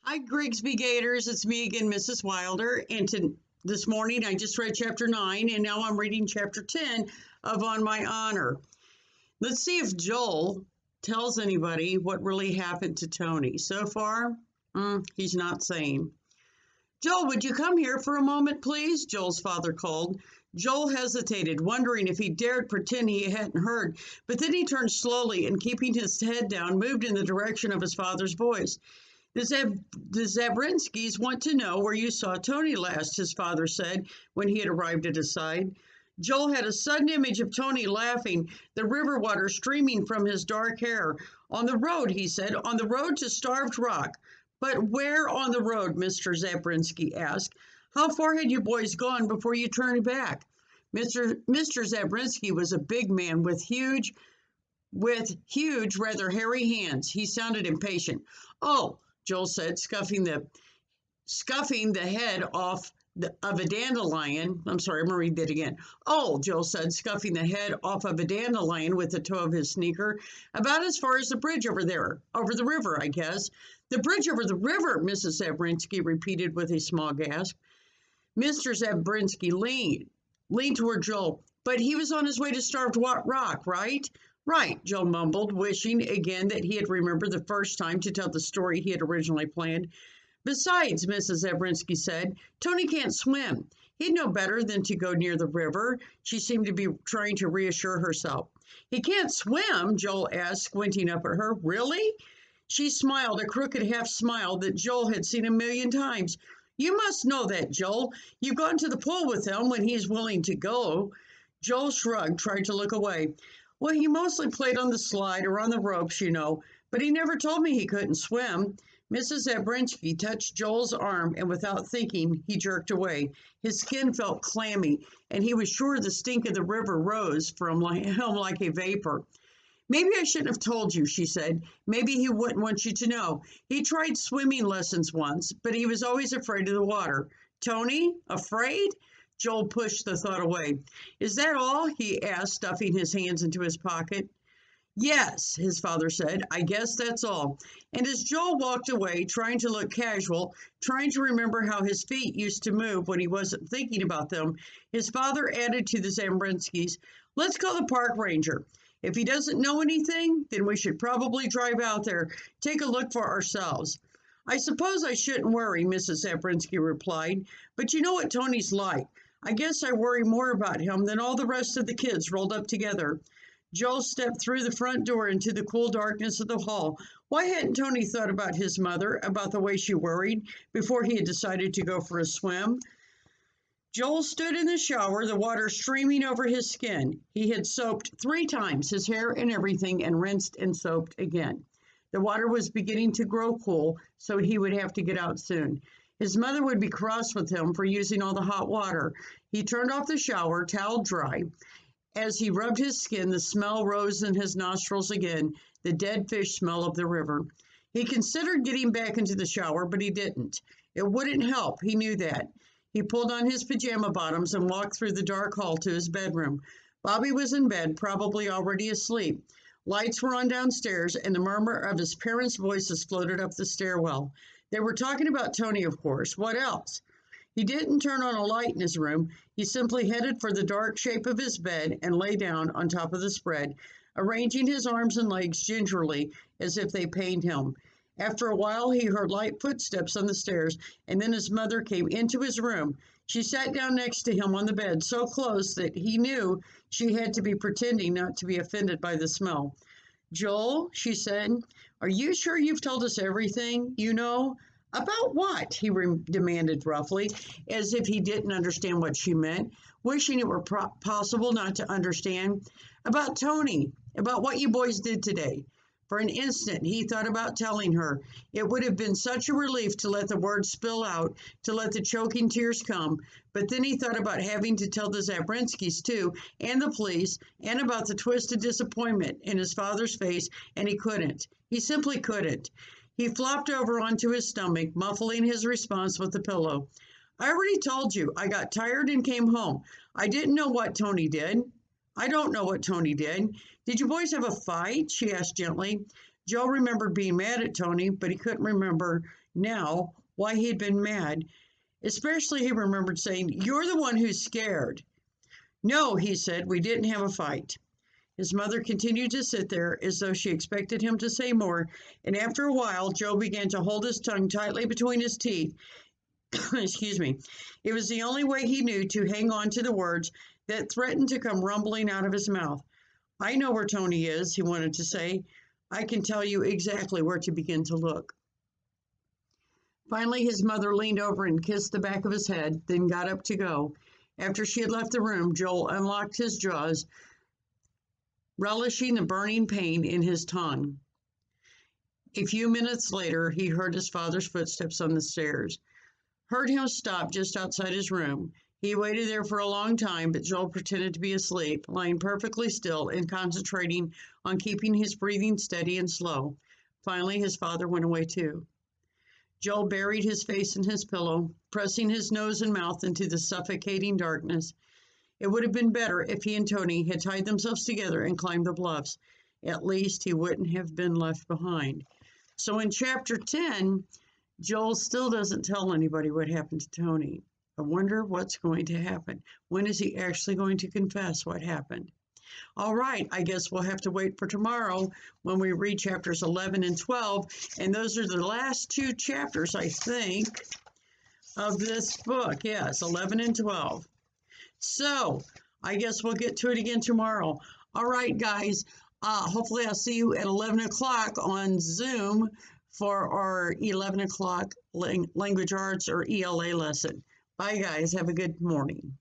Hi, Grigsby Gators. It's me again, Mrs. Wilder. This morning I just read chapter 9, and now I'm reading chapter 10 of On My Honor. Let's see if Joel tells anybody what really happened to Tony. So far, he's not saying. Joel, would you come here for a moment, please? Joel's father called. Joel hesitated, wondering if he dared pretend he hadn't heard, but then he turned slowly and, keeping his head down, moved in the direction of his father's voice. The Zabrinskys want to know where you saw Tony last, his father said when he had arrived at his side. Joel had a sudden image of Tony laughing, the river water streaming from his dark hair. On the road, he said, on the road to Starved Rock. But where on the road, Mr. Zabrinsky asked. How far had you boys gone before you turned back? Mr. Zabrinsky was a big man with huge, rather hairy hands. He sounded impatient. Oh, Joel said, scuffing the head off of a dandelion. I'm sorry, I'm going to read that again. Oh, Joel said, scuffing the head off of a dandelion with the toe of his sneaker. About as far as the bridge over there. Over the river, I guess. The bridge over the river, Mrs. Zabrinsky repeated with a small gasp. Mr. Zabrinsky leaned toward Joel. But he was on his way to Starved Rock, right? Right, Joel mumbled, wishing again that he had remembered the first time to tell the story he had originally planned. Besides, Mrs. Zabrinsky said, Tony can't swim. He'd know better than to go near the river. She seemed to be trying to reassure herself. He can't swim? Joel asked, squinting up at her. Really? She smiled, a crooked half smile that Joel had seen a million times. You must know that, Joel. You've gone to the pool with him when he's willing to go. Joel shrugged, tried to look away. Well, he mostly played on the slide or on the ropes, you know, but he never told me he couldn't swim. Mrs. Zabrinsky touched Joel's arm, and without thinking, he jerked away. His skin felt clammy, and he was sure the stink of the river rose from him like a vapor. Maybe I shouldn't have told you, she said. Maybe he wouldn't want you to know. He tried swimming lessons once, but he was always afraid of the water. Tony? Afraid? Joel pushed the thought away. Is that all? He asked, stuffing his hands into his pocket. Yes, his father said. I guess that's all. And as Joel walked away, trying to look casual, trying to remember how his feet used to move when he wasn't thinking about them, his father added to the Zambrinskys, let's call the park ranger. If he doesn't know anything, then we should probably drive out there, take a look for ourselves. I suppose I shouldn't worry, Mrs. Zabrinsky replied, but you know what Tony's like. I guess I worry more about him than all the rest of the kids rolled up together. Joel stepped through the front door into the cool darkness of the hall. Why hadn't Tony thought about his mother, about the way she worried, before he had decided to go for a swim? Joel stood in the shower, the water streaming over his skin. He had soaped 3 times, his hair and everything, and rinsed and soaped again. The water was beginning to grow cool, so he would have to get out soon. His mother would be cross with him for using all the hot water. He turned off the shower, towel dry. As he rubbed his skin, the smell rose in his nostrils again, the dead fish smell of the river. He considered getting back into the shower, but he didn't. It wouldn't help, he knew that. He pulled on his pajama bottoms and walked through the dark hall to his bedroom. Bobby was in bed, probably already asleep. Lights were on downstairs, and the murmur of his parents' voices floated up the stairwell. They were talking about Tony, of course. What else? He didn't turn on a light in his room. He simply headed for the dark shape of his bed and lay down on top of the spread, arranging his arms and legs gingerly as if they pained him. After a while, he heard light footsteps on the stairs, and then his mother came into his room. She sat down next to him on the bed, so close that he knew she had to be pretending not to be offended by the smell. Joel, she said, are you sure you've told us everything you know? About what? He demanded roughly, as if he didn't understand what she meant, wishing it were possible not to understand. About Tony, about what you boys did today. For an instant, he thought about telling her. It would have been such a relief to let the words spill out, to let the choking tears come. But then he thought about having to tell the Zabrinskys, too, and the police, and about the twisted disappointment in his father's face, and he couldn't. He simply couldn't. He flopped over onto his stomach, muffling his response with the pillow. I already told you. I got tired and came home. I didn't know what Tony did. I don't know what Tony did. Did you boys have a fight? She asked gently. Joe remembered being mad at Tony, but he couldn't remember now why he had been mad. Especially, he remembered saying, "You're the one who's scared." "No," he said, "we didn't have a fight." His mother continued to sit there as though she expected him to say more, and after a while, Joe began to hold his tongue tightly between his teeth. Excuse me. It was the only way he knew to hang on to the words that threatened to come rumbling out of his mouth. "I know where Tony is," he wanted to say. "I can tell you exactly where to begin to look." Finally, his mother leaned over and kissed the back of his head, then got up to go. After she had left the room, Joel unlocked his jaws, relishing the burning pain in his tongue. A few minutes later, he heard his father's footsteps on the stairs. Heard him stop just outside his room. He waited there for a long time, but Joel pretended to be asleep, lying perfectly still and concentrating on keeping his breathing steady and slow. Finally, his father went away too. Joel buried his face in his pillow, pressing his nose and mouth into the suffocating darkness. It would have been better if he and Tony had tied themselves together and climbed the bluffs. At least he wouldn't have been left behind. So in chapter 10, Joel still doesn't tell anybody what happened to Tony. I wonder what's going to happen. When is he actually going to confess what happened? All right, I guess we'll have to wait for tomorrow when we read chapters 11 and 12. And those are the last two chapters, I think, of this book. Yes, 11 and 12. So I guess we'll get to it again tomorrow. All right, guys. Hopefully I'll see you at 11 o'clock on Zoom for our 11 o'clock language arts or ELA lesson. Bye, guys. Have a good morning.